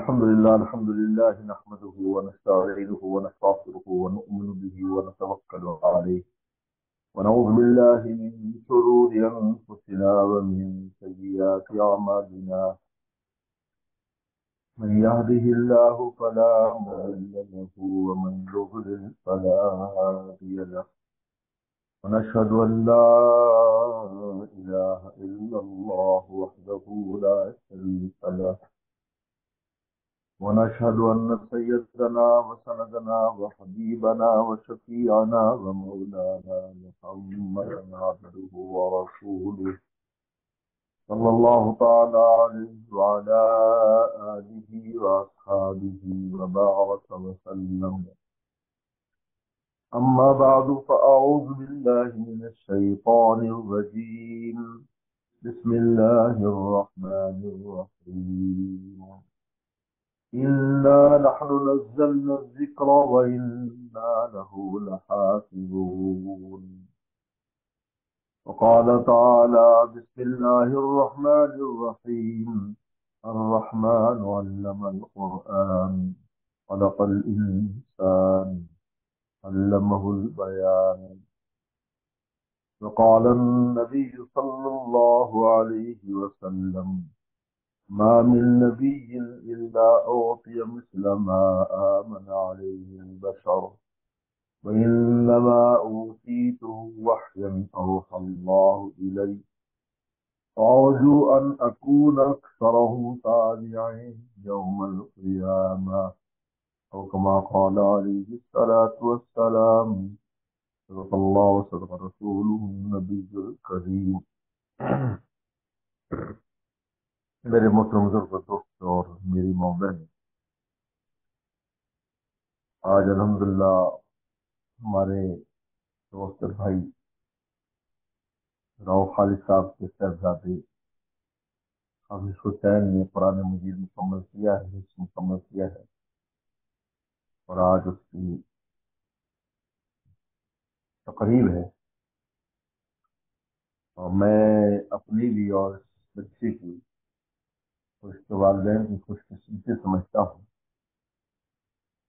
الحمد لله نحمده ونستعينه ونستغفره ونؤمن به ونتوكل عليه ونعوذ بالله من شرور أنفسنا ومن سيئات أعمالنا. من يهده الله فلا مضل له ومن يضلل فلا هادي له. ونشهد أن لا إله إلا الله وحده لا شريك له. ونشهد أن سيدنا وسندنا وحبيبنا وشفيعنا ومولانا محمدا عبده ورسوله صلى الله تعالى عليه وعلى آله وأصحابه وبارك وسلم. أما بعد فأعوذ بالله من الشيطان الرجيم. بسم الله الرحمن الرحيم. إنا نحن نزلنا الذكر وإنا له لحافظون. وقال تعالى بسم الله الرحمن الرحيم. الرحمن علم القرآن خلق الإنسان علمه البيان. وقال النبي صلى الله عليه وسلم ما من نبي إلا أعطي مثل ما آمن عليه البشر وإنما أوتيته وحيا أوحى الله إلي فأرجو أن أكون أكثرهم تابعين يوم القيامة أو كما قال عليه الصلاة والسلام. صدق الله وصدق رسوله النبي الكريم. میرے محترم بزرگ دوست اور میری ماں بہن، آج الحمدللہ ہمارے دوست بھائی راؤ خالد صاحب کے صاحبزادے حافظ حسین نے قرآن مجید مکمل کیا ہے اور آج اس کی تقریب ہے، اور میں اپنی بھی اور اس بچے کی اور اس کے والدین کی خوش قسمتی سمجھتا ہوں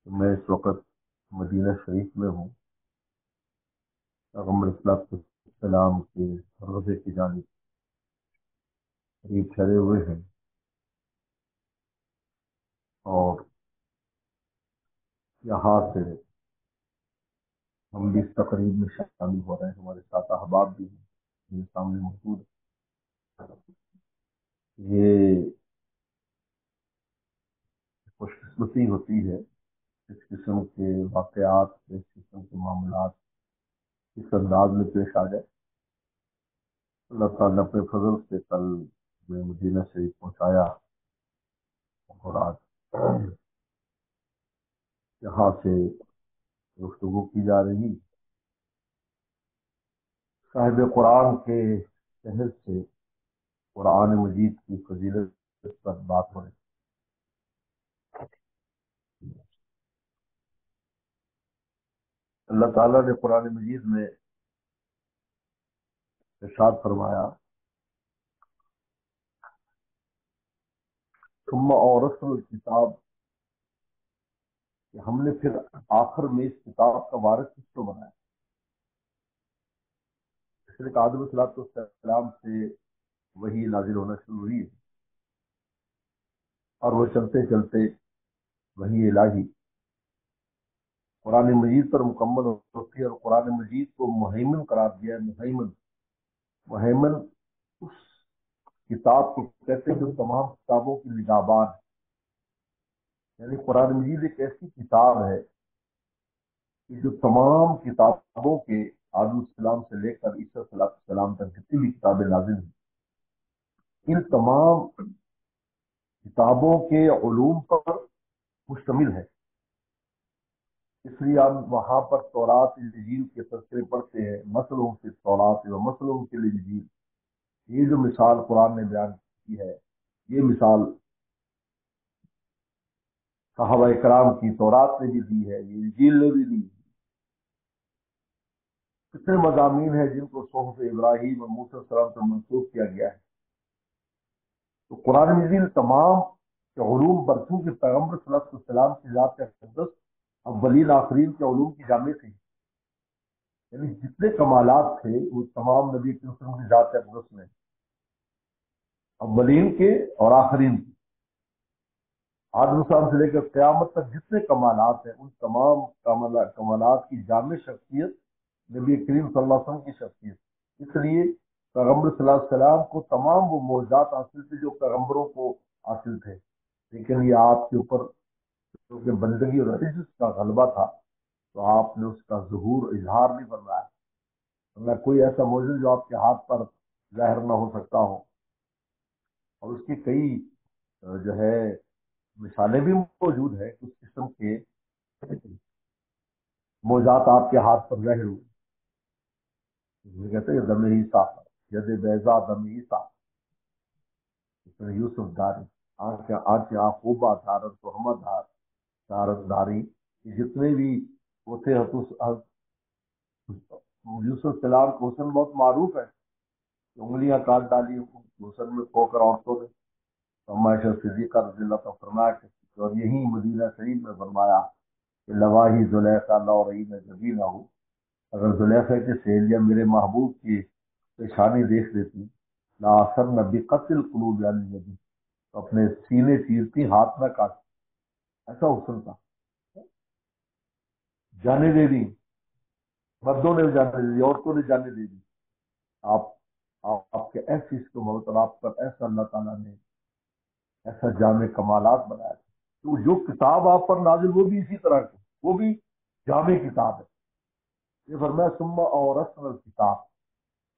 کہ میں اس وقت مدینہ شریف میں ہوں، پیغمبر السلام کے روضے کی جانب قریب ٹھہرے ہوئے ہیں، اور یہاں سے ہم بھی اس تقریب میں شامل ہو رہے ہیں۔ ہمارے ساتھ احباب بھی ہیں، میرے سامنے موجود ہیں۔ یہ خوش قسمتی ہوتی ہے اس قسم کے واقعات، اس قسم کے معاملات اس انداز میں پیش آ جائے۔ اللہ تعالیٰ اپنے فضل سے کل میں مدینہ شریف پہنچایا اور آج یہاں سے گفتگو کی جا رہی صاحب قرآن کے شہر سے قرآن مجید کی فضیلت پر بات ہو رہی۔ اللہ تعالیٰ نے قرآن مجید میں ارشاد فرمایا ثم اورثنا الکتاب، کہ ہم نے پھر آخر میں اس کتاب کا وارث کس کو بنایا۔ اس لیے کہ آدم علیہ السلام سے وہی نازل ہونا شروع ہوئی ہے، اور وہ چلتے چلتے وہی الہی قرآن مجید پر مکمل ہوتی ہے، اور قرآن مجید کو مہیمن قرار دیا ہے۔ مہیمن اس کتاب کو کہتے ہیں جو تمام کتابوں کی نگہبان ہے، یعنی قرآن مجید ایک ایسی کتاب ہے کہ جو تمام کتابوں کے آدم السلام سے لے کر عیسیٰ علیہ السلام تک جتنی بھی کتابیں نازل ہیں، ان تمام کتابوں کے علوم پر مشتمل ہے۔ اس لیے ہم وہاں پر تورات انجیل کے تذکرے پڑھتے ہیں، مسلوں سے تورات و مسلوں کے انجیل۔ یہ جو مثال قرآن نے بیان کی ہے، یہ مثال صحابہ کرام کی تورات نے بھی دی ہے، یہ انجیل نے بھی دی ہے۔ کتنے مضامین ہیں جن کو صحف ابراہیم اور موسیٰ علیہ السلام سے منسوخ کیا گیا ہے۔ تو قرآن مجید تمام کہ علوم برسوں کے پیغمبر صلی اللہ علیہ وسلم کی ذات اقدس اولین آخرین کے علوم کی جامع تھی، یعنی جتنے کمالات تھے وہ تمام نبی کے وسلم کی ذات اقدس میں، اولین کے اور آخرین کے، آدم السلام سے لے کر قیامت تک جتنے کمالات ہیں ان تمام کمالات کی جامع شخصیت نبی کریم صلی اللہ علیہ وسلم کی شخصیت۔ اس لیے پیغمبر صلی اللہ علیہ وسلم کو تمام وہ معجزات حاصل تھے جو پیغمبروں کو حاصل تھے، لیکن یہ آپ کے اوپر کیونکہ بندگی اور عجز کا غلبہ تھا تو آپ نے اس کا ظہور اظہار نہیں فرمایا، ورنہ کوئی ایسا معجزہ جو آپ کے ہاتھ پر ظاہر نہ ہو سکتا ہو، اور اس کی کئی جو ہے مثالیں بھی موجود ہیں کہ اس قسم کے معجزات آپ کے ہاتھ پر ظاہر ہوئے۔ کہتے ہیں دم ہی صاف ید بیضا دم ہی صاف، اس میں یوسف داری آنکھ آخوبہ دھارت محمد دھار دارت داری، جتنے بھی وہ تھے یوسف السلام کو حسن بہت معروف ہے، انگلیاں کاٹ ڈالی حسن میں کھو کر عورتوں نے، عائشہ صدیقہ رضی اللہ عنہ فرمایا کہ اور یہی مدینہ شریف میں فرمایا کہ لواہی زلیخا لو رہی میں کبھی نہ ہوں، اگر زلیخا کی سہیلیاں میرے محبوب کی پیشانی دیکھ لیتی لا اثر نبی قتل قلوب یعنی تو اپنے سینے چیرتی ہاتھ نہ کاٹ، ایسا حسن تھا، جانے دے دی، مردوں نے جانے دے دی، عورتوں نے جانے دے دی، آپ آپ کے ایسی اس کو محبت اور آپ پر ایسا اللہ تعالیٰ نے ایسا جامع کمالات بنایا تھا، تو جو کتاب آپ پر نازل وہ بھی اسی طرح کی، وہ بھی جامع کتاب ہے۔ یہ فرمایا ثم اورثنا الکتاب،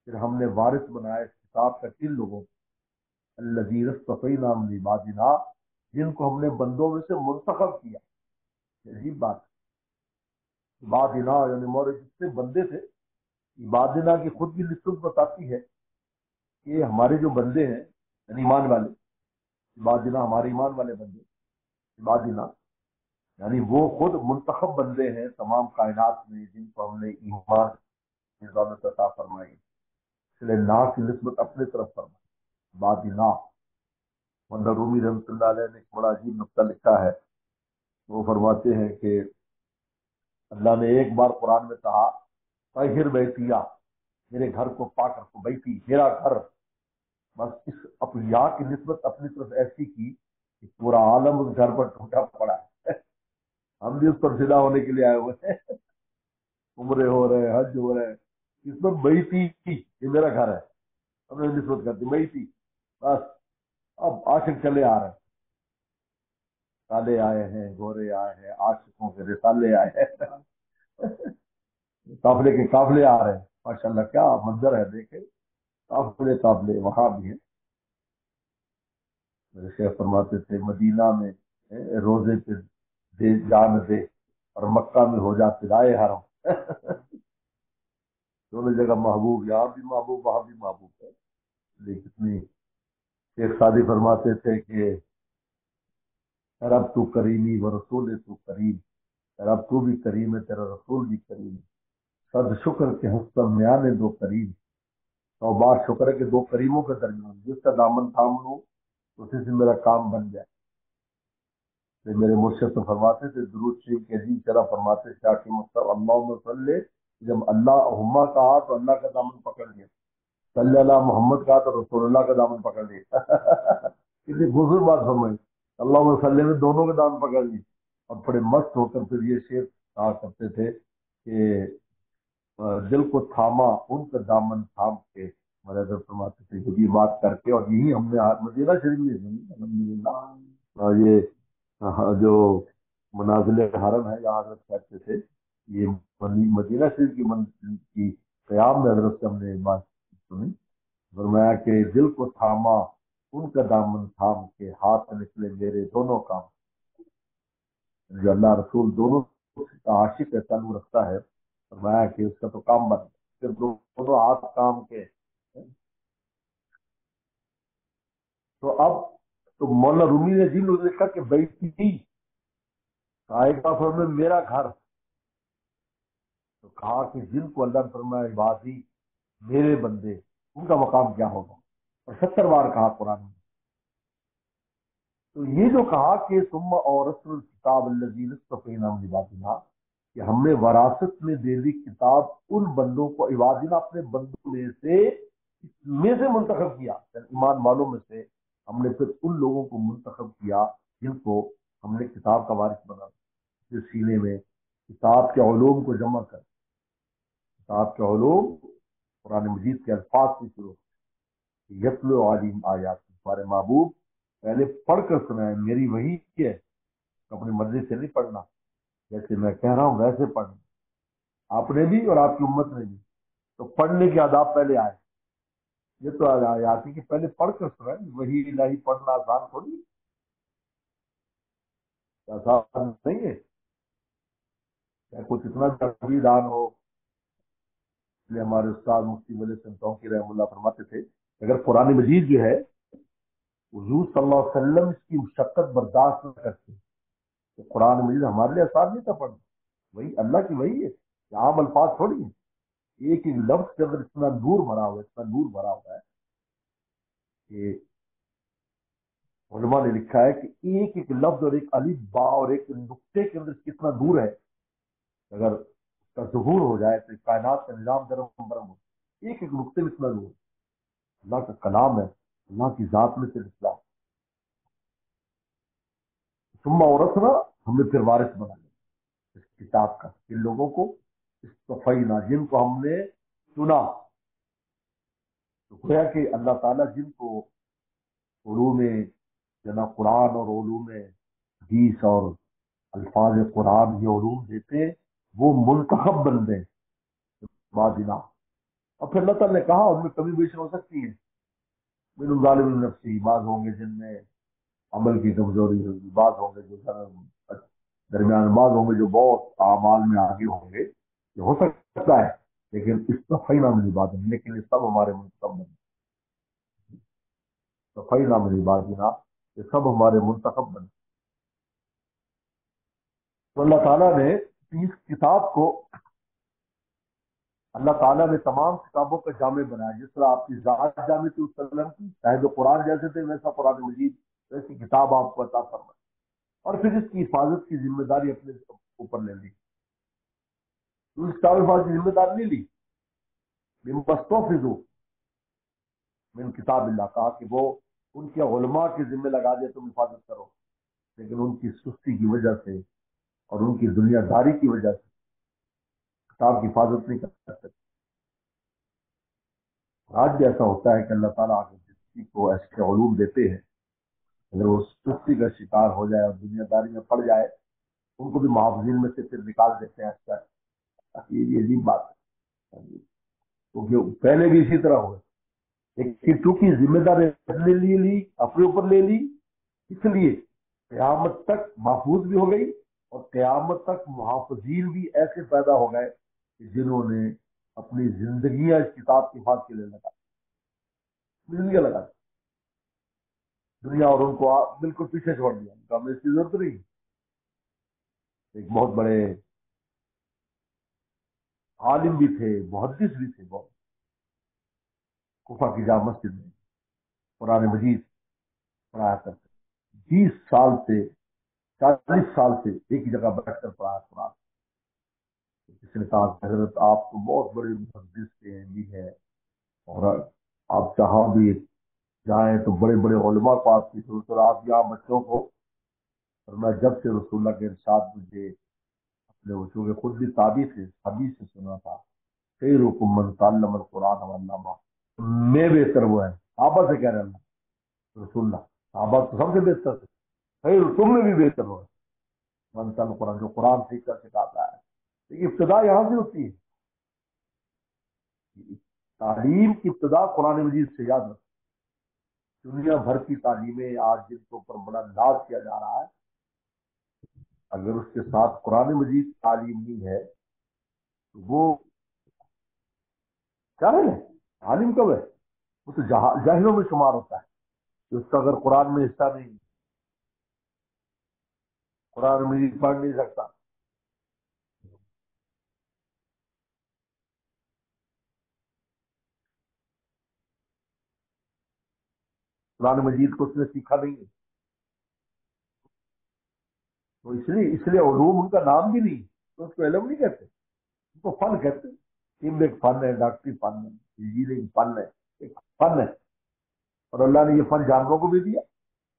پھر ہم نے وارث بنایا اس کتاب کا کن لوگوں کو، الذین اصطفینا من عبادنا، جن کو ہم نے بندوں میں سے منتخب کیا۔ عجیب بات، عبادنا یعنی ہمارے جتنے بندے تھے، عبادنا کی خود بھی نسبت بتاتی ہے کہ ہمارے جو بندے ہیں یعنی ایمان والے، عبادنا ہمارے ایمان والے بندے، عبادنا یعنی وہ خود منتخب بندے ہیں تمام کائنات میں جن کو ہم نے ایمان کی دولت عطا فرمائی، اس لیے نا کی نسبت اپنے طرف فرمائی عبادنا۔ مولانا رومی رحمۃ اللہ علیہ نے ایک بڑا عجیب نقطہ لکھا ہے، وہ فرماتے ہیں کہ اللہ نے ایک بار قرآن میں کہا طہر بیتیا، میرے گھر کو پاک رکھو، بیتی میرا گھر، بس اس یا کی نسبت اپنی طرف ایسی کی کہ پورا عالم اس گھر پر ٹوٹا پڑا ہے، ہم بھی اس پر فدا ہونے کے لیے آئے ہوئے ہیں، عمرے ہو رہے حج ہو رہے، اس میں بیتی یہ میرا گھر ہے، ہم نے نسبت کر دی بیتی، بس اب عاشق چلے آ رہے ہیں، کالے آئے ہیں گورے آئے ہیں، عاشقوں کے رسالے آئے ہیں، قافلے کے قافلے آ رہے ہیں، ماشاء اللہ کیا منظر ہے، دیکھے قافلے قافلے وہاں بھی ہیں۔ میرے شیخ فرماتے تھے مدینہ میں روزے پہ دے جان دے اور مکہ میں ہو جا فدائے حرم، دونوں جگہ محبوب، یہاں بھی محبوب وہاں بھی محبوب ہے، لیکن شیخ سعدی فرماتے تھے کہ رب تو کریمی و رسول تو کریم، رب تو بھی کریم ہے تیرا رسول بھی کریم ہے، صد شکر کے حسن میاں دو کریم، تو بار شکر ہے کہ دو کریموں کے درمیان جس کا دامن تھام لوں اسی سے میرا کام بن جائے۔ تو میرے مرشد تو فرماتے تھے درود شریف کے عجیب طرح فرماتے شاہ کی مطلب اللہم صلی، جب اللہ ہما کہا تو اللہ کا دامن پکڑ لیا، صلی اللہ محمد کہا تو رسول اللہ کا دامن پکڑ لیا، کتنی خوبصورت بات فرمائی، اللہ صلی میں دونوں کے دامن پکڑ لی، اور بڑے مست ہو کر پھر یہ شعر کہا کرتے تھے کہ دل کو تھاما ان کا دامن تھام کے، مدد فرماتے تھے جب یہ بات کر کے، اور یہی ہم نے مدینہ شریف میں الحمدللہ، اور یہ جو منازل حرم ہے یہاں حضرت کہتے تھے، یہ مدینہ شریف کی قیام میں حضرت سے ہم نے بات سنی، فرمایا کہ دل کو تھاما ان کا دامن تھام کے، ہاتھ نکلے میرے دونوں کام، جو اللہ رسول دونوں کا عاشق ہے تعلق رکھتا ہے، فرمایا کہ اس کا تو کام بن پھر دونوں ہاتھ کام کے۔ تو اب تو مولانا رومی نے جن لکھا کہ بیتی کافر میں میرا گھر، تو کہا کہ جن کو اللہ نے فرمایا عبادی میرے بندے، ان کا مقام کیا ہوگا، اور 70 بار کہا قرآن میں، تو یہ جو کہا کہ ثم اورثنا الکتاب الذین اصطفینا من عبادنا، کہ ہم نے وراثت میں دے دی کتاب ان بندوں کو، عبادنا اپنے بندوں میں سے منتخب کیا، یعنی ایمان والوں میں سے ہم نے پھر ان لوگوں کو منتخب کیا جن کو ہم نے کتاب کا وارث بنا، جس سینے میں کتاب کے علوم کو جمع کر، کتاب کے علوم قرآن مجید کے الفاظ سے شروع، یتلو عالم آیات، ہمارے محبوب پہلے پڑھ کر سنائے، میری وہی ہے، اپنی مرضی سے نہیں پڑھنا، جیسے میں کہہ رہا ہوں ویسے پڑھنا، آپ نے بھی اور آپ کی امت نے بھی، تو پڑھنے کے آداب پہلے آئے، یہ تو آیات ہے کہ پہلے پڑھ کر سنائے، وہی الہی پڑھنا آسان تھوڑی ہے، آسان نہیں ہے، چاہے کچھ اتنا جاویدان ہو، اس لیے ہمارے استاد مفتی ولی سنتوں کی رحم اللہ فرماتے تھے، اگر قرآن مجید جو ہے حضور صلی اللہ علیہ وسلم اس کی مشقت برداشت نہ کرتے تو قرآن مجید ہمارے لیے آسان نہیں تھا پڑھنا، وہی اللہ کی وہی ہے، یہ عام الفاظ تھوڑی ہیں، ایک ایک لفظ کے اندر اتنا نور بھرا ہوا ہے، اتنا نور بھرا ہوا ہے کہ علماء نے لکھا ہے کہ ایک ایک لفظ اور ایک الف با اور ایک نقطے کے اندر کتنا نور ہے، اگر اس کا ظہور ہو جائے تو کائنات کا نظام درم برم ہو، ایک ایک نقطے میں اتنا نور ہے، اللہ کا کلام ہے، اللہ کی ذات میں سے اسلام، ثم اورثنا، ہم نے پھر وارث بنا لیا اس کتاب کا ان لوگوں کو، استفینا جن کو ہم نے چنا، تو گویا کہ اللہ تعالیٰ جن کو علوم جناب قرآن اور علوم حدیث اور الفاظ قرآن یہ علوم دیتے، وہ منتخب بندے بادنا، اور پھر اللہ تعالیٰ نے کہا ان میں کمی بیشی ہو سکتی ہے، من ظالم نفسی، بعض ہوں گے جن میں عمل کی کمزوری ہوگی، بعض ہوں گے جو درمیان، بعض ہوں گے جو بہت اعمال میں آگے ہوں گے، یہ ہو سکتا ہے، لیکن استفینا من عبادنا، لیکن یہ سب ہمارے منتخب بندے، استفینا من عبادنا، یہ سب ہمارے منتخب بندے، تو اللہ تعالیٰ نے اس کتاب کو، اللہ تعالیٰ نے تمام کتابوں کا جامع بنایا، جس طرح آپ کی ذات جامع تھی اس وسلم کی، چاہے جو قرآن جیسے تھے ویسا قرآن مجید، ویسی کتاب آپ کو عطا فرمائی، اور پھر اس کی حفاظت کی ذمہ داری اپنے اوپر لے لی، تو اس کتاب حفاظت کی ذمہ داری نہیں لی، بمستوفزو من کتاب اللہ، کہا کہ وہ ان کے علماء کے ذمہ لگا دے تم حفاظت کرو، لیکن ان کی سستی کی وجہ سے اور ان کی دنیا داری کی وجہ سے کتاب کی حفاظت نہیں کر سکتے، آج بھی ایسا ہوتا ہے کہ اللہ تعالیٰ آ کے کسی کو ایسے علوم دیتے ہیں، اگر وہ سستی کا شکار ہو جائے اور دنیا داری میں پڑ جائے، ان کو بھی محافظین میں سے پھر نکال دیتے ہیں، اچھا یہ عجیب بات ہے، کیونکہ پہلے بھی اسی طرح ہوئے، لیکن چونکہ ذمہ داری اپنے لیے لی، اپنے اوپر لے لی، اس لیے قیامت تک محفوظ بھی ہو گئی، اور قیامت تک محافظین بھی ایسے پیدا ہو گئے کہ جنہوں نے اپنی زندگیاں اس کتاب کی حفاظت کے لیے زندگیاں لگا دی، دنیا اور ان کو بالکل پیچھے چھوڑ دیا، ان کا ہمیں اس کی ضرورت نہیں، ایک بہت بڑے عالم بھی تھے، محدث بھی تھے، بہت کوفہ کی جامع مسجد میں قرآن مجید پڑھایا کرتے، 20 سال سے 40 سال سے ایک ہی جگہ بیٹھ کر پڑھایا قرآن، کسی نے کہا کہ حضرت آپ تو بہت بڑے محدث تھے بھی ہے، اور آپ جہاں بھی جائیں تو بڑے بڑے علماء کو آپ کی ضرورت، اور آپ یہاں بچوں کو، اور میں جب سے رسول اللہ کے ارشاد مجھے اپنے بچوں کے خود بھی تابع تھے، حدیث سے سنا تھا، خیرکم من تعلم القرآن وعلمہ، میں بہتر وہ ہے، صحابہ سے کہہ رہے ہیں رسول اللہ، صحابہ تو سب سے بہتر تھے، خیر تم میں بھی بہتر ہو من تعلم القرآن، جو قرآن سیکھ کر سکھاتا ہے، لیکن ابتدا یہاں سے ہوتی ہے، تعلیم کی ابتدا قرآن مجید سے، یاد رکھو، دنیا بھر کی تعلیمیں آج جن کے اوپر بڑا ناز کیا جا رہا ہے، اگر اس کے ساتھ قرآن مجید تعلیم نہیں ہے تو وہ کیا ہے، تعلیم کب ہے، وہ تو جاہلوں میں شمار ہوتا ہے، کہ اس کا اگر قرآن میں حصہ نہیں، قرآن مجید پڑھ نہیں سکتا، قرآن مجید کو اس نے سیکھا نہیں ہے، تو اس لیے علوم ان کا نام بھی نہیں، تو اس کو علم نہیں کہتے، ان کو فن کہتے ہیں۔ علم ایک فن ہے، ڈاکٹری فن ہے، انجینئرنگ فن ہے، ایک فن ہے۔ اور اللہ نے یہ فن جانوروں کو بھی دیا،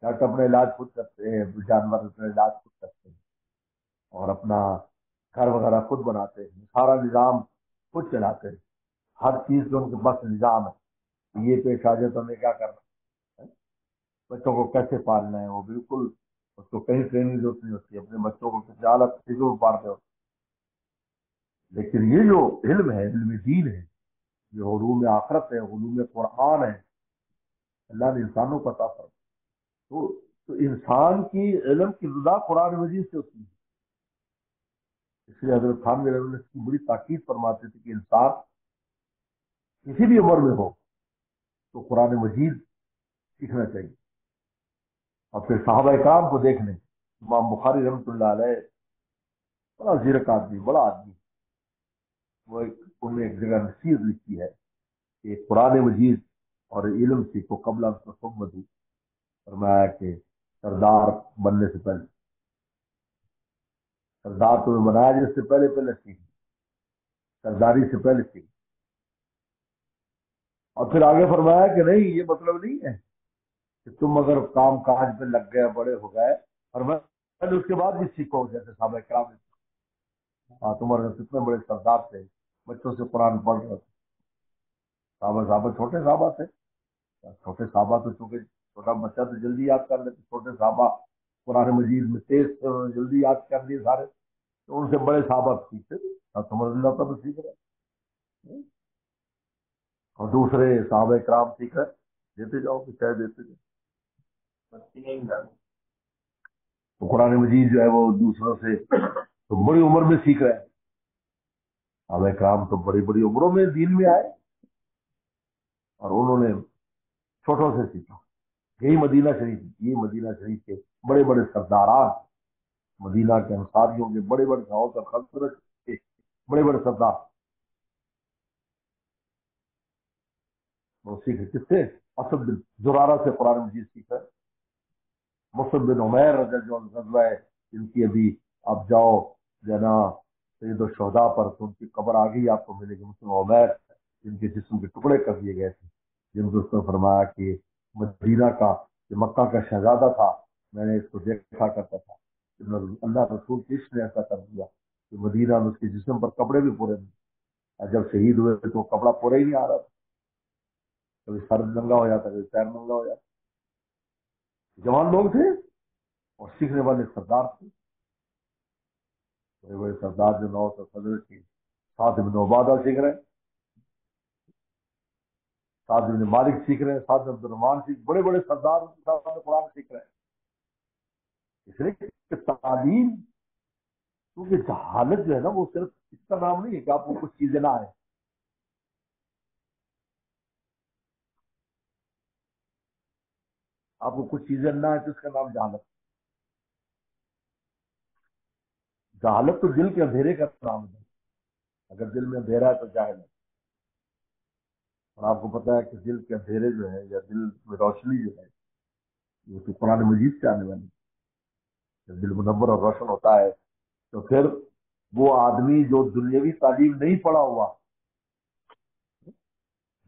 ڈاکٹر اپنا علاج خود کرتے ہیں، جانور اپنا علاج خود کرتے ہیں، اور اپنا گھر وغیرہ خود بناتے ہیں، سارا نظام خود چلاتے ہیں، ہر چیز کا ان کے پاس نظام ہے، یہ پیش آ جائے تو ہمیں کیا کرنا ہے، بچوں کو کیسے پالنا ہے، وہ بالکل اس کو کہیں ٹریننگ ضرورت نہیں ہوتی، اپنے بچوں کو کسی الگ چیزوں میں پالتے ہوتے۔ لیکن یہ جو علم ہے، علم دین ہے، یہ علوم آخرت ہے، علوم قرآن ہے، اللہ نے انسانوں کو عطا فرمایا۔ تو انسان کی علم کی ابتدا قرآن مجید سے ہوتی ہے۔ اس لیے حضرت خان رحمۃ اللہ اس کی بڑی تاکید فرماتے تھے کہ انسان کسی بھی عمر میں ہو تو قرآن مجید سیکھنا چاہیے۔ اور پھر صحابہ اکرام کو دیکھ لیں، امام بخاری رحمۃ اللہ علیہ بڑا زیرک آدمی، بڑا آدمی، وہ انہوں نے ایک جگہ نصیحت لکھی ہے کہ قرآن مجید اور علم سیکھو قبل ان تصودو، فرمایا کہ سردار بننے سے پہلے، سردار تمہیں بنایا جس سے پہلے پہلے سیکھ، سرداری سے پہلے سیکھ۔ اور پھر آگے فرمایا کہ نہیں، یہ مطلب نہیں ہے کہ تم اگر کام کاج پہ لگ گئے، بڑے ہو گئے، اور میں اس کے بعد بھی سیکھو، جیسے صحابہ کرام نے۔ ہاں، تمہارے کتنے بڑے سردار تھے، بچوں سے قرآن پڑھ رہے تھے، صحابہ چھوٹے صحابہ تھے، چھوٹے صحابہ تو چونکہ چھوٹا بچہ تو جلدی یاد کر لیتے، چھوٹے صحابہ قرآن مجید میں تیز تھے، انہوں نے جلدی یاد کر لیے سارے، تو ان سے بڑے صحابہ سیکھتے تھے، اور تمہارے اللہ تو سیکھ رہے، اور دوسرے صحابہ کرام سیکھ رہے، دیتے جاؤ کہ چاہے دیتے جاؤ۔ تو قرآن مجید جو ہے وہ دوسروں سے تو بڑی عمر میں سیکھ رہے ہیں، صحابہ کرام تو بڑی بڑی عمروں میں دین میں آئے، اور انہوں نے چھوٹوں سے سیکھا۔ یہی مدینہ شریف، یہ مدینہ شریف کے بڑے بڑے سرداران، مدینہ کے انصاریوں کے بڑے بڑے اوس اور خزرج کے بڑے بڑے سردار، وہ سیکھے کس سے؟ اسد بن زرارہ سے قرآن مجید سیکھا۔ مصعب بن عمیر رضی اللہ عنہ غزوہ ہے، جن کی ابھی آپ جاؤ جنا سید الشہداء پر، تو ان کی قبر آگے آپ کو ملے گی، مصعب بن عمیر جن کے جسم کے ٹکڑے کر دیے گئے تھے، جن کو اس نے فرمایا کہ مدینہ کا، کہ مکہ کا شہزادہ تھا، میں نے اس کو دیکھا کرتا تھا، اللہ رسول کی عشق نے ایسا کر دیا کہ مدینہ میں اس کے جسم پر کپڑے بھی پورے نہیں، اور جب شہید ہوئے تو کپڑا پورا ہی نہیں آ رہا تھا، کبھی سر ننگا ہو جاتا، کبھی پیر ننگا ہو جاتا۔ جوان لوگ تھے اور سیکھنے والے سردار تھے، بڑے بڑے سردار جو نو سو صدر کی، سعد بن عبادہ سیکھ رہے ہیں، سعد بن مالک سیکھ رہے ہیں، سعد بن عبد الرحمان سیکھ، بڑے بڑے سردار قرآن سیکھ رہے ہیں۔ اس لیے کہ تعلیم، کیونکہ جہالت جو ہے نا وہ صرف اس کا نام نہیں ہے کہ آپ کو کچھ چیزیں نہ آئے، آپ کو کچھ چیزیں نہ آئے تو اس کا نام جہالت۔ جہالت تو دل کے اندھیرے کا نام ہے، اگر دل میں اندھیرا ہے تو جاہل ہے، اور آپ کو پتا ہے کہ دل کے اندھیرے جو ہے یا دل میں روشنی جو ہے وہ تو قرآن مجید سے آنے والی ہے۔ جب دل منور اور روشن ہوتا ہے تو پھر وہ آدمی جو دنیاوی تعلیم نہیں پڑھا ہوا،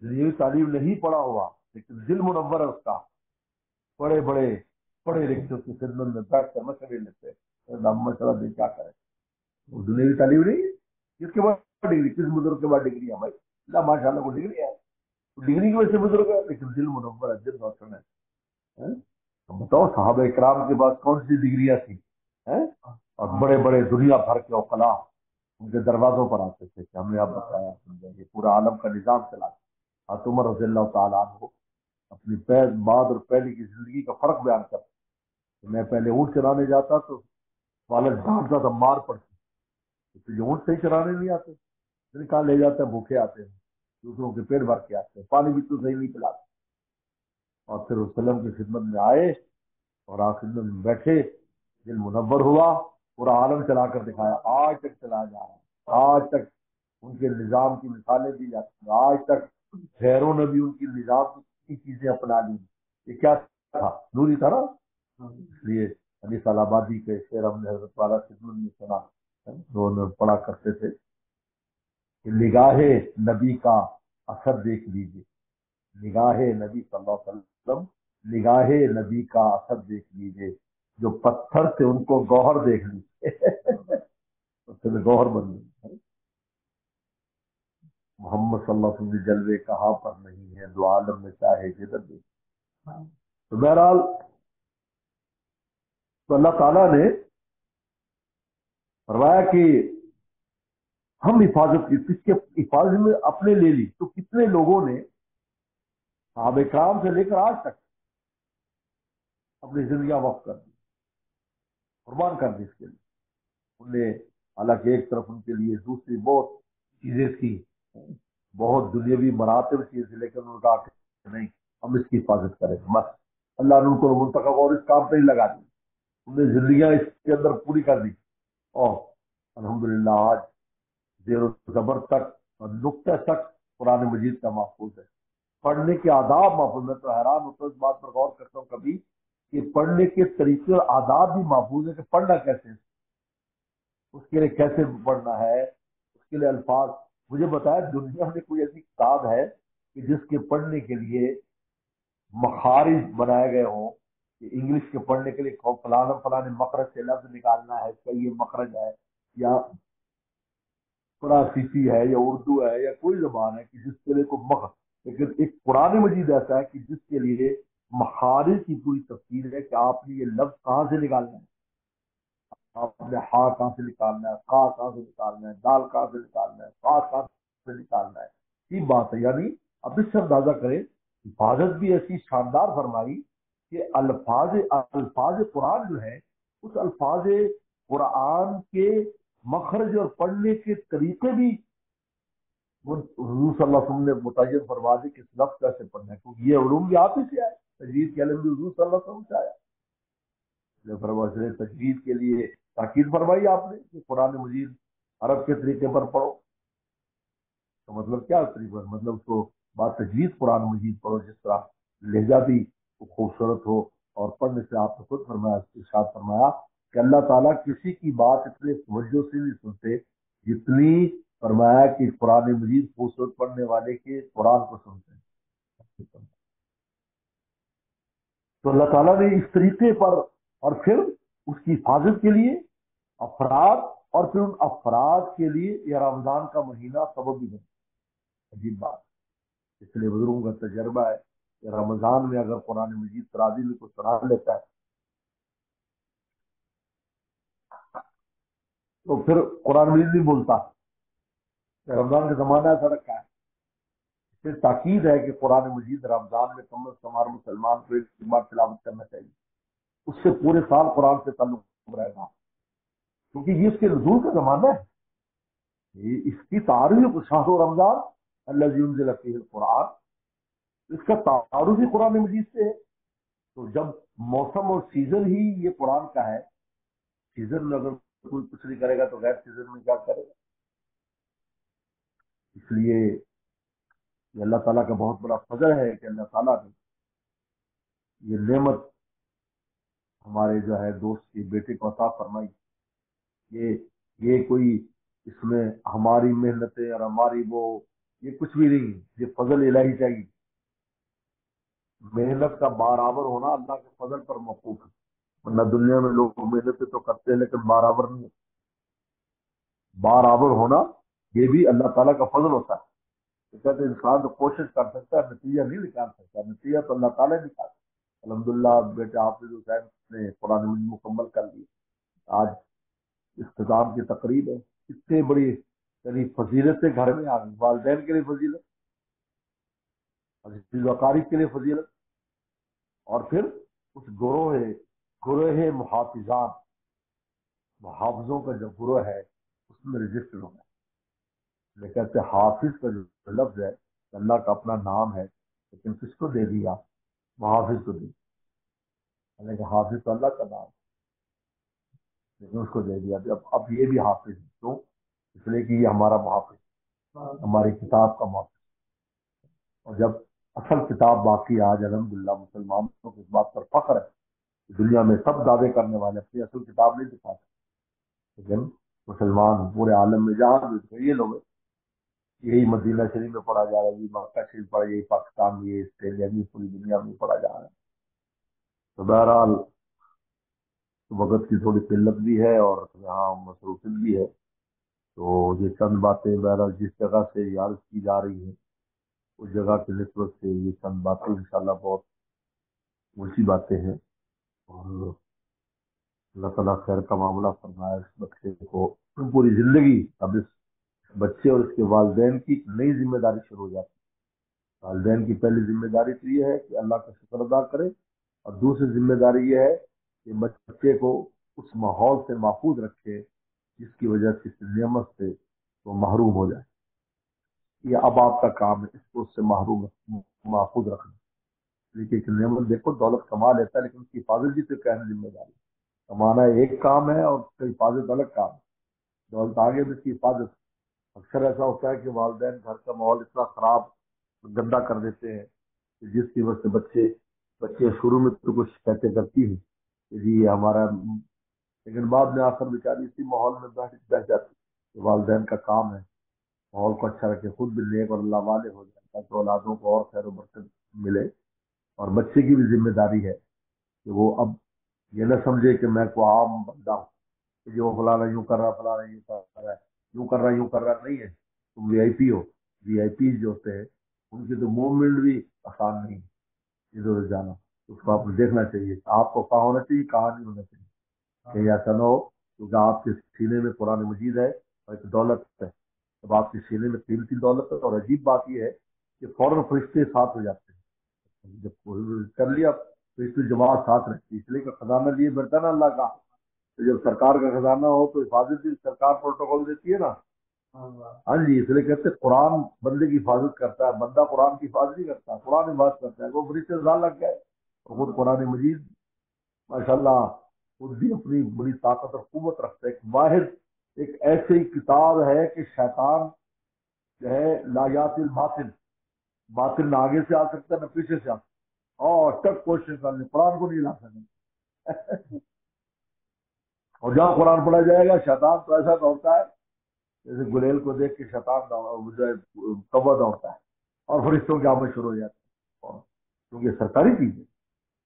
دنیاوی تعلیم نہیں پڑھا ہوا لیکن دل منور ہے اس کا، بڑے بڑے پڑھے لکھے اس کی خدمت میں بیٹھ کر مشورے لیتے ہیں، مشورہ دے کیا کرے، وہ دنیاوی تعلیم نہیں ہے۔ کس کے بعد ڈگری، کس بزرگ کے بعد ڈگری ہے بھائی؟ اللہ ماشاء اللہ کو ڈگری ہے، ڈگری کی وجہ سے بزرگ ہے، لیکن دل منور ہے، دل روشن ہے۔ بتاؤ صحابہ اکرام کے بعد کون سی ڈگریاں تھیں؟ اور بڑے بڑے دنیا بھر کے عقلاء ان کے دروازوں پر آتے تھے کہ ہم نے آپ بتایا، یہ پورا عالم کا نظام چلا۔ حضرت عمر رضی اللہ تعالیٰ عنہ اپنی بعد اور پہلے کی زندگی کا فرق بیان کرتے، میں پہلے اونٹ چرانے جاتا تو والد ڈانٹتا تھا، مار پڑتی، تو جو اونٹ صحیح چرانے نہیں آتے، پھر کہاں لے جاتے ہیں، بھوکے آتے ہیں، دوسروں کے پیٹ بھر کے آتے ہیں، پانی بھی تو صحیح نہیں پلاتے، اور پھر وسلم کی خدمت میں آئے اور آپ خدمت میں بیٹھے، دل منور ہوا، پورا عالم چلا کر دکھایا، آج تک چلا جا رہا ہے، آج تک ان کے نظام کی مثالیں دی جاتی ہیں، آج تک غیروں نے بھی ان کی نظام کی چیزیں اپنا لی۔ یہ کیا تھا؟ نوری تھا نا، اس لیے حدیث آبادی کے شعر ہم نے حضرت والا خدمت میں سنا، جو انہوں نے پڑھا کرتے تھے کہ نگاہ نبی کا اثر دیکھ لیجیے، نگاہ نبی صلی اللہ علیہ وسلم، نگاہ نبی کا اثر دیکھ لیجیے، جو پتھر سے ان کو گوہر دیکھ لیجیے پتھر میں گوہر بن گئی۔ محمد صلی اللہ علیہ وسلم کے جلوے کہاں پر نہیں ہے، دو عالم میں چاہے جدھر دیکھ۔ تو بہرحال تو اللہ تعالیٰ نے فرمایا کہ ہم حفاظت کی، کس کے حفاظت میں اپنے لے لی، تو کتنے لوگوں نے صحابہ کرام سے لے کر آج تک اپنی زندگیاں وقف کر دی، قربان کر دی اس کے لیے۔ انہوں نے حالانکہ ایک طرف ان کے لیے دوسری بہت چیزیں تھی، بہت دنیاوی مراتب چیزیں، لیکن انہوں نے کہا کہ نہیں، ہم اس کی حفاظت کریں گے بس۔ اللہ نے ان کو منتخب اور اس کام پہ ہی لگا دی، انہوں نے زندگیاں اس کے اندر پوری کر دی، اور الحمدللہ آج زیر و زبر تک اور نقطہ تک قرآن مجید کا محفوظ ہے۔ پڑھنے کے آداب محفوظ، میں تو حیران ہوتا ہوں اس بات پر غور کرتا ہوں کبھی کہ پڑھنے کے طریقے اور آداب بھی محفوظ ہے کہ پڑھنا کیسے ہے، اس کے لیے کیسے پڑھنا ہے، اس کے لیے الفاظ۔ مجھے بتایا دنیا میں کوئی ایسی کتاب ہے کہ جس کے پڑھنے کے لیے مخارج بنائے گئے ہوں کہ انگلش کے پڑھنے کے لیے فلانا فلانے مخرج سے لفظ نکالنا ہے، اس کا یہ مخرج ہے، یا فرانسیسی ہے یا اردو ہے یا کوئی زبان ہے کہ جس کے لیے کوئی مخرج، لیکن ایک قرآن مجید ایسا ہے کہ جس کے لیے مخارج کی پوری تفصیل ہے کہ آپ نے یہ لفظ کہاں سے نکالنا ہے، آپ نے ہا کہاں سے نکالنا ہے، قا کہاں سے نکالنا ہے، دال کہاں سے نکالنا ہے، فا کہاں سے نکالنا ہے۔ یہ بات ہے، یعنی اب اس سے اندازہ کریں حفاظت بھی ایسی شاندار فرمائی کہ الفاظ قرآن جو ہے، اس الفاظ قرآن کے مخرج اور پڑھنے کے طریقے بھی حضور صلی اللہ علیہ وسلم نے متعین فرما دی کہ اس لفظ کیسے پڑھنا ہے، کیونکہ یہ علوم بھی آپ ہی سے آئے، تجوید کے علم بھی حضور صلی اللہ علیہ وسلم سے آیا۔ تجوید کے لیے تاکید فرمائی آپ نے کہ قرآن مجید عرب کے طریقے پر پڑھو، تو مطلب کیا طریقہ، مطلب تو بات تجوید قرآن مجید پڑھو، جس طرح لہجہ بھی خوبصورت ہو، اور پڑھنے سے آپ نے خود فرمایا، ارشاد فرمایا کہ اللہ تعالیٰ کسی کی بات اتنے توجہ سے نہیں سنتے جتنی فرمایا کہ قرآن مجید خوبصورت پڑھنے والے کے قرآن کو سنتے ہیں۔ تو اللہ تعالیٰ نے اس طریقے پر، اور پھر اس کی حفاظت کے لیے افراد، اور پھر ان افراد کے لیے یہ رمضان کا مہینہ سبب بھی بنا۔ عجیب بات، اس لیے بزرگوں کا تجربہ ہے کہ رمضان میں اگر قرآن مجید تراوی میں کو سنا لیتا ہے تو پھر قرآن مجید نہیں بولتا۔ رمضان کا زمانہ ایسا رکھا ہے، پھر تاکید ہے کہ قرآن مجید رمضان میں کم از کم ہر مسلمان کو ایک بار تلاوت کرنا چاہیے، اس سے پورے سال قرآن سے تعلق رہے گا، کیونکہ یہ اس کے نزول کا زمانہ ہے، یہ اس کی تعارف شہر رمضان الذی انزل فیہ القرآن، اس کا تعارف ہی قرآن مجید سے ہے۔ تو جب موسم اور سیزن ہی یہ قرآن کا ہے، سیزن میں اگر کوئی کچھ نہیں کرے گا تو غیر سیزن میں کیا کرے گا؟ اس لیے یہ اللہ تعالیٰ کا بہت بڑا فضل ہے کہ اللہ تعالیٰ نے یہ نعمت ہمارے جو ہے دوست کے بیٹے کو عطا فرمائی۔ یہ کوئی اس میں ہماری محنتیں اور ہماری وہ، یہ کچھ بھی نہیں، یہ فضل الہی چاہیے۔ محنت کا برابر ہونا اللہ کے فضل پر موقوف ہے، ورنہ دنیا میں لوگ محنتیں تو کرتے ہیں لیکن برابر نہیں، برابر ہونا یہ بھی اللہ تعالیٰ کا فضل ہوتا ہے۔ تو کہتے ہیں انسان تو کوشش کر سکتا ہے، نتیجہ نہیں نکال سکتا، نتیجہ تو اللہ تعالیٰ نکال۔ الحمدللہ بیٹے حافظ حسین نے قرآن مجید مکمل کر لی، آج اختتام کی تقریب ہے، اتنے بڑی یعنی فضیلتیں گھر میں آ گئی، والدین کے لیے فضیلت، عزیز و اقارب کے لیے فضیلت، اور پھر اس گروہ محافظان، محافظوں کا جو گروہ ہے اس میں رجسٹر ہونا ہے۔ لیکن کہتے حافظ کا جو لفظ ہے اللہ کا اپنا نام ہے، لیکن کس کو دے دیا؟ محافظ کو دے دیا، لیکن حافظ تو اللہ کا نام ہے، لیکن اس کو دے دیا۔ اب یہ بھی حافظ ہے، کیوں؟ اس لیے کہ یہ ہمارا محافظ، ہماری کتاب کا محافظ۔ اور جب اصل کتاب باقی، آج الحمدللہ مسلمانوں کو اس بات پر فخر ہے دنیا میں سب دعوے کرنے والے اپنی اصل کتاب نہیں دکھاتے، لیکن مسلمان پورے عالم میں جہاں بھی یہ لوگ یہی مدینہ شریف میں پڑھا جا رہا ہے، یہی مکہ شریف پڑھا، یہی پاکستان میں، یہ آسٹریلیا میں، پوری دنیا میں پڑھا جا رہا ہے۔ تو بہرحال وقت کی تھوڑی قلت بھی ہے اور یہاں مصروفیت بھی ہے، تو یہ چند باتیں بہرحال جس جگہ سے عرض کی جا رہی ہیں اس جگہ کی نسبت سے یہ چند باتیں انشاءاللہ بہت اونچی باتیں ہیں، اور اللہ تعالیٰ خیر کا معاملہ فرمائے اس بچے کو پوری زندگی۔ اب اس بچے اور اس کے والدین کی ایک نئی ذمہ داری شروع ہو جاتی ہے۔ والدین کی پہلی ذمہ داری تو یہ ہے کہ اللہ کا شکر ادا کرے، اور دوسری ذمہ داری یہ ہے کہ بچے کو اس ماحول سے محفوظ رکھے جس کی وجہ سے اس نعمت سے وہ محروم ہو جائے۔ یہ اب آپ کا کام ہے اس کو اس سے محفوظ رکھنا۔ لیکن ایک نعمت دیکھو، دولت کما لیتا ہے لیکن اس کی حفاظت بھی تو کہنا ذمہ داری ہے۔ کمانا ایک کام ہے اور اس کی حفاظت الگ کام ہے، دولت آگے بھی اس کی حفاظت۔ اکثر ایسا ہوتا ہے کہ والدین گھر کا ماحول اتنا خراب گندا کر دیتے ہیں کہ جس کی وجہ سے بچے شروع میں تو کچھ شکایتیں کرتی ہیں کہ جی یہ ہمارا، لیکن بعد میں آخر بیچاری اسی ماحول میں بیٹھ جاتی ہے۔ والدین کا کام ہے ماحول کو اچھا رکھے، خود بھی نیک اور اللہ والے ہو جائے تاکہ اولادوں کو اور خیر و برکت ملے۔ اور بچے کی بھی ذمہ داری ہے کہ وہ اب یہ نہ سمجھے کہ میں کو عام بندہ ہوں کہ جو فلانا یوں کر رہا، فلانا یوں کر رہا ہے، یوں کر رہا یوں کر رہا، نہیں ہے۔ تم وی آئی پی ہو۔ وی آئی پی جو ہوتے ہیں ان کی تو موومنٹ بھی آسان نہیں ہے، ادھر ادھر جانا اس کو آپ کو دیکھنا چاہیے آپ کو کہاں ہونا چاہیے کہاں نہیں ہونا چاہیے، کہ ایسا نہ ہو کیونکہ آپ کے سینے میں قرآن مجید ہے اور ایک دولت ہے۔ جب آپ کے سینے میں قیمتی دولت ہے، اور عجیب بات یہ ہے کہ فوراً فرشتے ساتھ ہو جاتے ہیں جب کر لیا، فرشتے جماعت ساتھ رہتی ہے، اس لیے کہ خزانہ لیے بڑھتا نا اللہ کا۔ تو جب سرکار کا خزانہ ہو تو حفاظت بھی سرکار پروٹوکول دیتی ہے نا۔ ہاں جی، اس لیے کہتے ہیں قرآن بندے کی حفاظت کرتا ہے، بندہ قرآن کی حفاظت نہیں کرتا، قرآن حفاظت کرتا ہے۔ وہ فرشتے ساتھ لگ گئے اور خود قرآن مجید ماشاءاللہ خود بھی اپنی بڑی طاقت اور قوت رکھتا ہے، ایک واحد ایک ایسی کتاب ہے کہ شیطان جو ہے لا یات الباطل، باطل نہ آگے سے آ سکتا نہ پیچھے سے آ سکتا، اور تک کوشش کر لیں قرآن کو نہیں لا سکیں۔ اور جہاں قرآن پڑھا جائے گا شیطان تو ایسا دوڑتا ہے جیسے گلیل کو دیکھ کے شیطان جو ہے کبا دوڑتا ہے، اور فرشتوں کے آمد شروع ہو جاتے ہیں، اور کیونکہ سرکاری چیز ہے،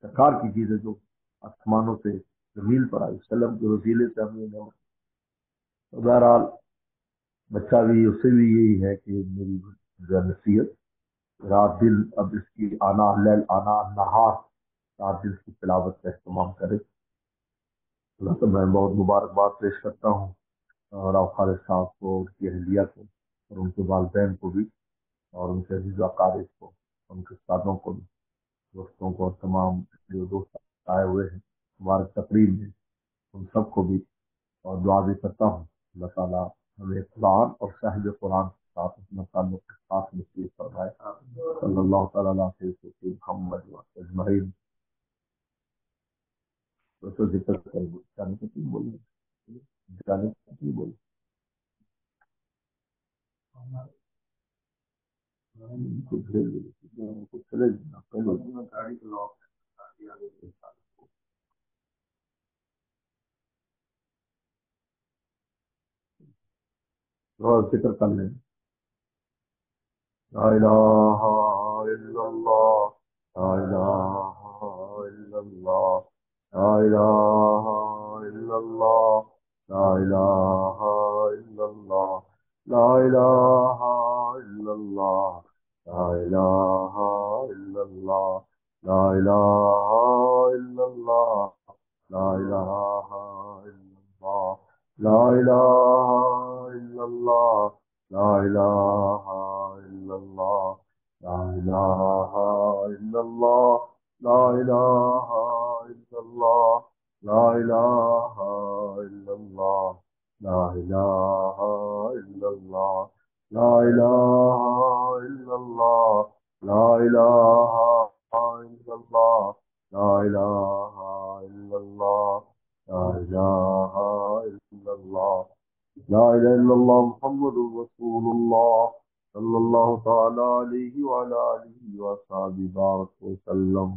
سرکار کی چیز ہے جو آسمانوں سے زمین پر آئی وسلم کے وسیلے سے ہم نے۔ بہرحال بچہ بھی اس سے بھی یہی ہے کہ میری جو نصیحت رات دن اب اس کی آنا لیل آنا نہار رات دن اس کی تلاوت کا اہتمام کرے۔ اللہ تو میں بہت مبارکباد پیش کرتا ہوں اور آپ خالد صاحب کو، ان کی اہلیہ کو، اور ان کے والدین کو بھی، اور ان کے عزیز و اقارب کو، ان کے استادوں کو بھی، دوستوں کو، اور تمام جو دوست آئے ہوئے ہیں ہمارے تقریب میں ان سب کو بھی، اور دعا بھی کرتا ہوں اللہ تعالیٰ ہمیں قرآن اور صاحب قرآن کے ساتھ اپنا تعلق کے ساتھ نصیب فرمائے۔ صلی اللہ تعالیٰ علیہ وسلم محمد اجمعین۔ تو ذکر کریں جانے کا تین بولے، جانے کا تین بولے کچھ چلے ذکر کر لیں۔ لا الہ الا اللہ، لا الہ الا اللہ، لا الہ الا اللہ، لا الہ الا اللہ، لا الہ الا اللہ، لا الہ الا اللہ، لا الہ الا اللہ، لا الہ الا اللہ، لا الہ الا اللہ، لا الہ الا اللہ، لا الہ الا اللہ، لا الہ الا اللہ، لا الہ الا اللہ، لا الہ الا اللہ، لا الہ الا اللہ، لا الہ الا اللہ، لا الہ الا اللہ، لا الہ الا اللہ، لا الہ الا اللہ محمد رسول اللہ صلی اللہ تعالی علیہ وعلی آلہ وصحبہ بارک وسلم۔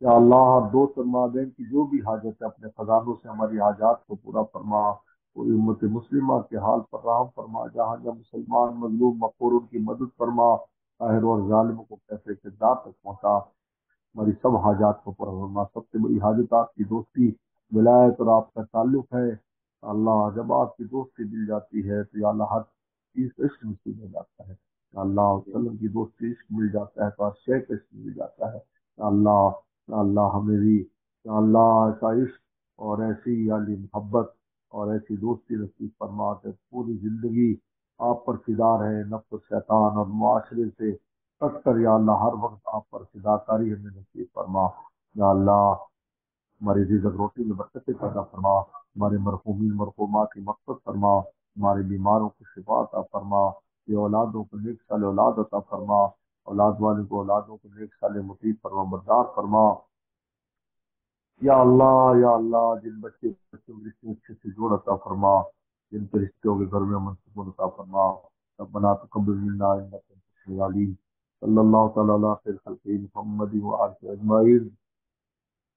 یا اللہ ہر دوست اور ماں بہن کی جو بھی حاجت ہے اپنے خزانوں سے ہماری حاجات کو پورا فرما، پوری امت مسلمہ کے حال پر رحم فرما، جہاں جہاں مسلمان مظلوم مقہور ان کی مدد فرما، قاہر اور ظالموں کو کیسے کردار تک پہنچا، ہماری سب حاجات کو پورا فرما۔ سب سے بڑی حاجت آپ کی دوستی، ولایت اور آپ کا تعلق ہے۔ اللہ جب آپ کی دوستی مل جاتی ہے تو یا اللہ ہر چیز کا عشق نصیب ہو جاتا ہے۔ یا اللہ وسلم کی دوستی عشق مل جاتا ہے تو ہر شے کا عشق مل جاتا ہے۔ یا اللہ، یا اللہ ہمیں بھی یا اللہ ایسا عشق اور ایسی عالی محبت اور ایسی دوستی نصیب فرما کہ پوری زندگی آپ پر فدا رہے، نفس و شیطان اور معاشرے سے کٹ کر یا اللہ ہر وقت آپ پر فدا کاری ہمیں نصیب فرما۔ یا اللہ ہماری رزق روٹی میں برکتیں پیدا فرما، ہمارے مرحومین مرحومات کی مغفرت فرما، ہمارے بیماروں کو شفا عطا فرما، یہ اولادوں کو نیک سال اولاد عطا فرما، اولاد والے کو اولادوں کو نیک سال مطیع فرما بردار فرما۔ یا اللہ جن بچوں کے رشتے اچھے سے جوڑ عطا فرما، جن کے رشتوں کے گھر میں امن سکون عطا فرما۔ ربنا تقبل منا انك انت السميع العليم، صلی اللہ تعالی علی خیر خلقہ محمد و آلہ اجمعین۔